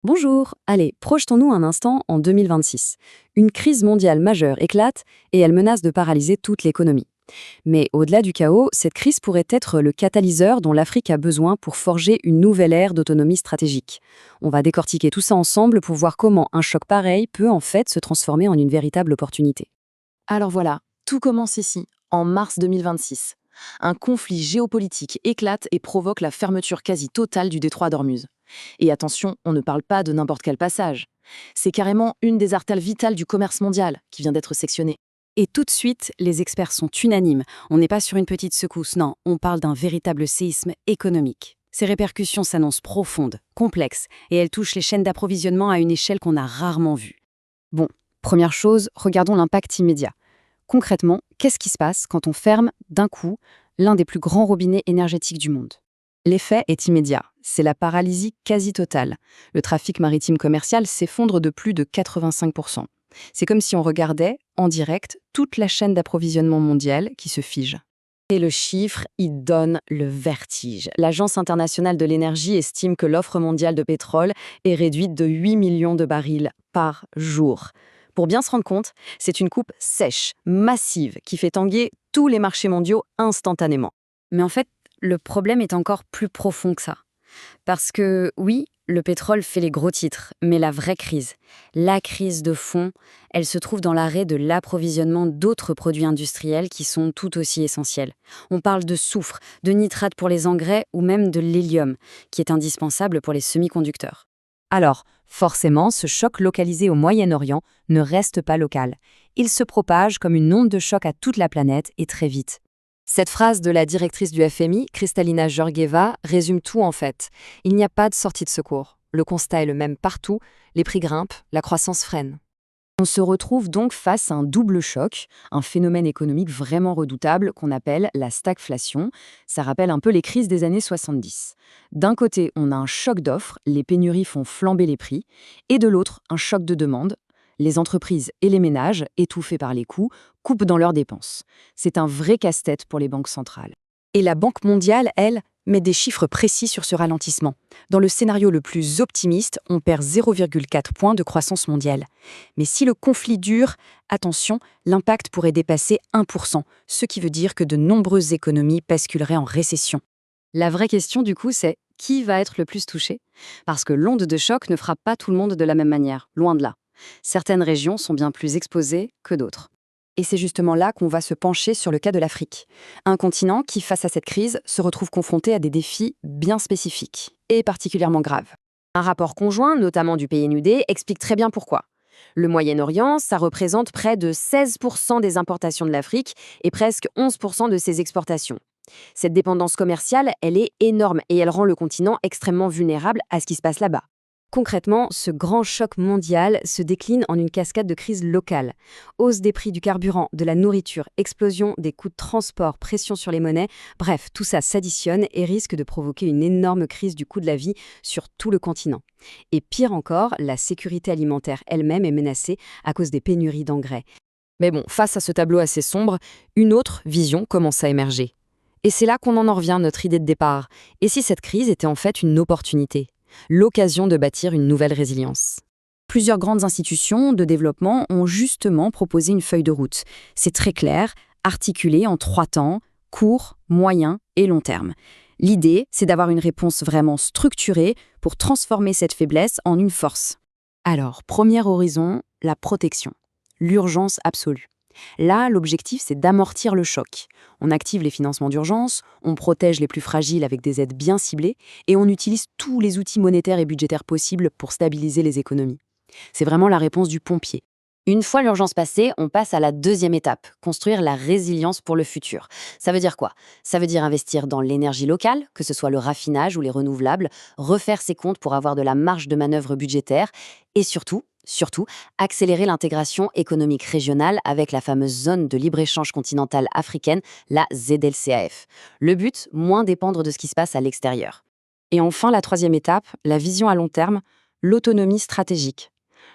Bonjour, allez, projetons-nous un instant en 2026. Une crise mondiale majeure éclate et elle menace de paralyser toute l'économie. Mais au-delà du chaos, cette crise pourrait être le catalyseur dont l'Afrique a besoin pour forger une nouvelle ère d'autonomie stratégique. On va décortiquer tout ça ensemble pour voir comment un choc pareil peut en fait se transformer en une véritable opportunité. Alors voilà, tout commence ici, en mars 2026. Un conflit géopolitique éclate et provoque la fermeture quasi totale du détroit d'Ormuz. Et attention, on ne parle pas de n'importe quel passage. C'est carrément une des artères vitales du commerce mondial qui vient d'être sectionnée. Et tout de suite, les experts sont unanimes. On n'est pas sur une petite secousse, non, on parle d'un véritable séisme économique. Ces répercussions s'annoncent profondes, complexes, et elles touchent les chaînes d'approvisionnement à une échelle qu'on a rarement vue. Bon, première chose, regardons l'impact immédiat. Concrètement, qu'est-ce qui se passe quand on ferme, d'un coup, l'un des plus grands robinets énergétiques du monde? L'effet est immédiat, c'est la paralysie quasi totale. Le trafic maritime commercial s'effondre de plus de 85%. C'est comme si on regardait, en direct, toute la chaîne d'approvisionnement mondiale qui se fige. Et le chiffre, il donne le vertige. L'Agence internationale de l'énergie estime que l'offre mondiale de pétrole est réduite de 8 millions de barils par jour. Pour bien se rendre compte, c'est une coupe sèche, massive, qui fait tanguer tous les marchés mondiaux instantanément. Mais en fait, le problème est encore plus profond que ça. Parce que oui, le pétrole fait les gros titres, mais la crise de fond, elle se trouve dans l'arrêt de l'approvisionnement d'autres produits industriels qui sont tout aussi essentiels. On parle de soufre, de nitrate pour les engrais ou même de l'hélium, qui est indispensable pour les semi-conducteurs. Alors, forcément, ce choc localisé au Moyen-Orient ne reste pas local. Il se propage comme une onde de choc à toute la planète et très vite. Cette phrase de la directrice du FMI, Kristalina Georgieva, résume tout en fait. Il n'y a pas de sortie de secours. Le constat est le même partout, les prix grimpent, la croissance freine. On se retrouve donc face à un double choc, un phénomène économique vraiment redoutable qu'on appelle la stagflation. Ça rappelle un peu les crises des années 70. D'un côté, on a un choc d'offres, les pénuries font flamber les prix, et de l'autre, un choc de demande. Les entreprises et les ménages, étouffés par les coûts, coupent dans leurs dépenses. C'est un vrai casse-tête pour les banques centrales. Et la Banque mondiale, elle, met des chiffres précis sur ce ralentissement. Dans le scénario le plus optimiste, on perd 0,4 points de croissance mondiale. Mais si le conflit dure, attention, l'impact pourrait dépasser 1%, ce qui veut dire que de nombreuses économies basculeraient en récession. La vraie question du coup, c'est qui va être le plus touché? Parce que l'onde de choc ne frappe pas tout le monde de la même manière, loin de là. Certaines régions sont bien plus exposées que d'autres. Et c'est justement là qu'on va se pencher sur le cas de l'Afrique. Un continent qui, face à cette crise, se retrouve confronté à des défis bien spécifiques et particulièrement graves. Un rapport conjoint, notamment du PNUD, explique très bien pourquoi. Le Moyen-Orient, ça représente près de 16% des importations de l'Afrique et presque 11% de ses exportations. Cette dépendance commerciale, elle est énorme et elle rend le continent extrêmement vulnérable à ce qui se passe là-bas. Concrètement, ce grand choc mondial se décline en une cascade de crises locales. Hausse des prix du carburant, de la nourriture, explosion des coûts de transport, pression sur les monnaies, bref, tout ça s'additionne et risque de provoquer une énorme crise du coût de la vie sur tout le continent. Et pire encore, la sécurité alimentaire elle-même est menacée à cause des pénuries d'engrais. Mais bon, face à ce tableau assez sombre, une autre vision commence à émerger. Et c'est là qu'on en revient à notre idée de départ. Et si cette crise était en fait une opportunité ? L'occasion de bâtir une nouvelle résilience. Plusieurs grandes institutions de développement ont justement proposé une feuille de route. C'est très clair, articulé en 3 temps, court, moyen et long terme. L'idée, c'est d'avoir une réponse vraiment structurée pour transformer cette faiblesse en une force. Alors, premier horizon, la protection. L'urgence absolue. Là, l'objectif, c'est d'amortir le choc. On active les financements d'urgence, on protège les plus fragiles avec des aides bien ciblées et on utilise tous les outils monétaires et budgétaires possibles pour stabiliser les économies. C'est vraiment la réponse du pompier. Une fois l'urgence passée, on passe à la deuxième étape, construire la résilience pour le futur. Ça veut dire quoi? Ça veut dire investir dans l'énergie locale, que ce soit le raffinage ou les renouvelables, refaire ses comptes pour avoir de la marge de manœuvre budgétaire et surtout, accélérer l'intégration économique régionale avec la fameuse zone de libre-échange continentale africaine, la ZLCAF. Le but, moins dépendre de ce qui se passe à l'extérieur. Et enfin, la troisième étape, la vision à long terme, l'autonomie stratégique.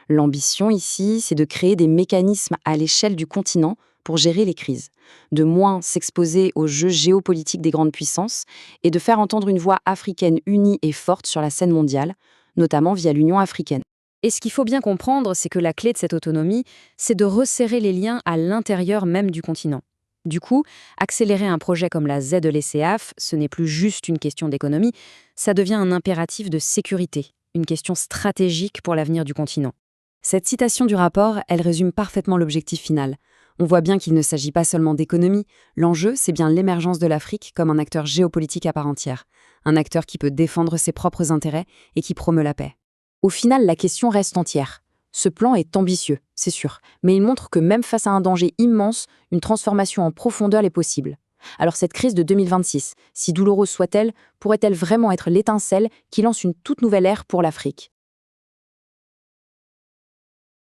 L'ambition ici, c'est de créer des mécanismes à l'échelle du continent pour gérer les crises, de moins s'exposer aux jeux géopolitiques des grandes puissances et de faire entendre une voix africaine unie et forte sur la scène mondiale, notamment via l'Union africaine. Et ce qu'il faut bien comprendre, c'est que la clé de cette autonomie, c'est de resserrer les liens à l'intérieur même du continent. Du coup, accélérer un projet comme la ZLCAF, ce n'est plus juste une question d'économie, ça devient un impératif de sécurité, une question stratégique pour l'avenir du continent. Cette citation du rapport, elle résume parfaitement l'objectif final. On voit bien qu'il ne s'agit pas seulement d'économie, l'enjeu, c'est bien l'émergence de l'Afrique comme un acteur géopolitique à part entière, un acteur qui peut défendre ses propres intérêts et qui promeut la paix. Au final, la question reste entière. Ce plan est ambitieux, c'est sûr, mais il montre que même face à un danger immense, une transformation en profondeur est possible. Alors cette crise de 2026, si douloureuse soit-elle, pourrait-elle vraiment être l'étincelle qui lance une toute nouvelle ère pour l'Afrique ?